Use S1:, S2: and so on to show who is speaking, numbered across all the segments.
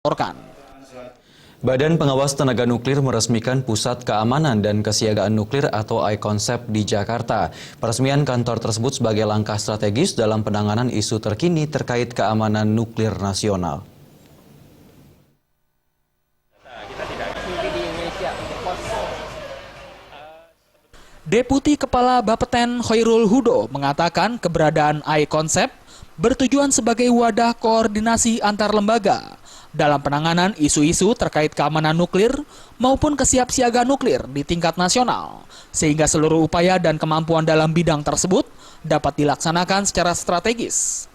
S1: melaporkan.
S2: Badan Pengawas Tenaga Nuklir meresmikan Pusat Keamanan dan Kesiagaan Nuklir atau I-Concept di Jakarta. Peresmian kantor tersebut sebagai langkah strategis dalam penanganan isu terkini terkait keamanan nuklir nasional.
S1: Deputi Kepala Bapeten Khoirul Hudo mengatakan keberadaan I-Concept bertujuan sebagai wadah koordinasi antar lembaga dalam penanganan isu-isu terkait keamanan nuklir maupun kesiapsiagaan nuklir di tingkat nasional, sehingga seluruh upaya dan kemampuan dalam bidang tersebut dapat dilaksanakan secara strategis.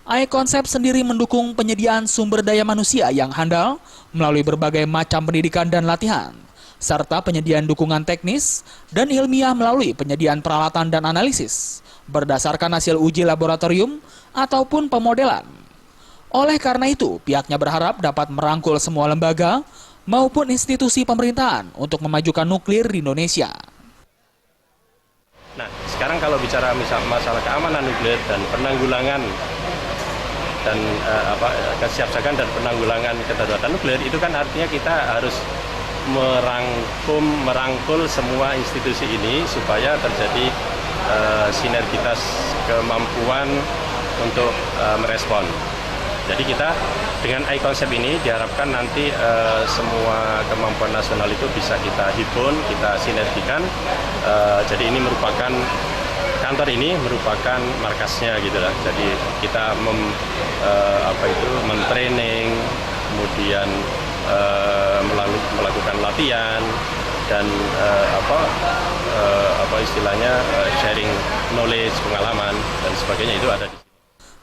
S1: I-Concept sendiri mendukung penyediaan sumber daya manusia yang handal melalui berbagai macam pendidikan dan latihan, serta penyediaan dukungan teknis dan ilmiah melalui penyediaan peralatan dan analisis berdasarkan hasil uji laboratorium ataupun pemodelan. Oleh karena itu, pihaknya berharap dapat merangkul semua lembaga maupun institusi pemerintahan untuk memajukan nuklir di Indonesia.
S3: Nah, sekarang kalau bicara masalah keamanan nuklir dan penanggulangan dan kesiapsiagaan dan penanggulangan kedaruratan nuklir, itu kan artinya kita harus merangkul semua institusi ini supaya terjadi sinergitas kemampuan untuk merespon. Jadi kita dengan I-Concept ini diharapkan nanti semua kemampuan nasional itu bisa kita himpun, kita sinergikan. Jadi ini merupakan kantor ini merupakan markasnya gitu lah. Jadi kita mentraining, kemudian melakukan latihan dan sharing knowledge, pengalaman dan sebagainya itu ada di sini.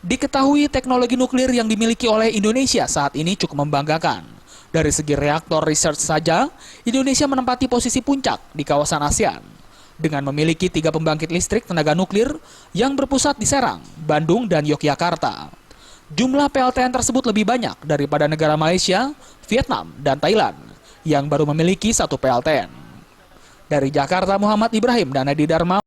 S1: Diketahui teknologi nuklir yang dimiliki oleh Indonesia saat ini cukup membanggakan. Dari segi reaktor research saja, Indonesia menempati posisi puncak di kawasan ASEAN dengan memiliki 3 pembangkit listrik tenaga nuklir yang berpusat di Serang, Bandung, dan Yogyakarta. Jumlah PLTN tersebut lebih banyak daripada negara Malaysia, Vietnam, dan Thailand yang baru memiliki 1 PLTN. Dari Jakarta, Muhammad Ibrahim dan Edi Dharma.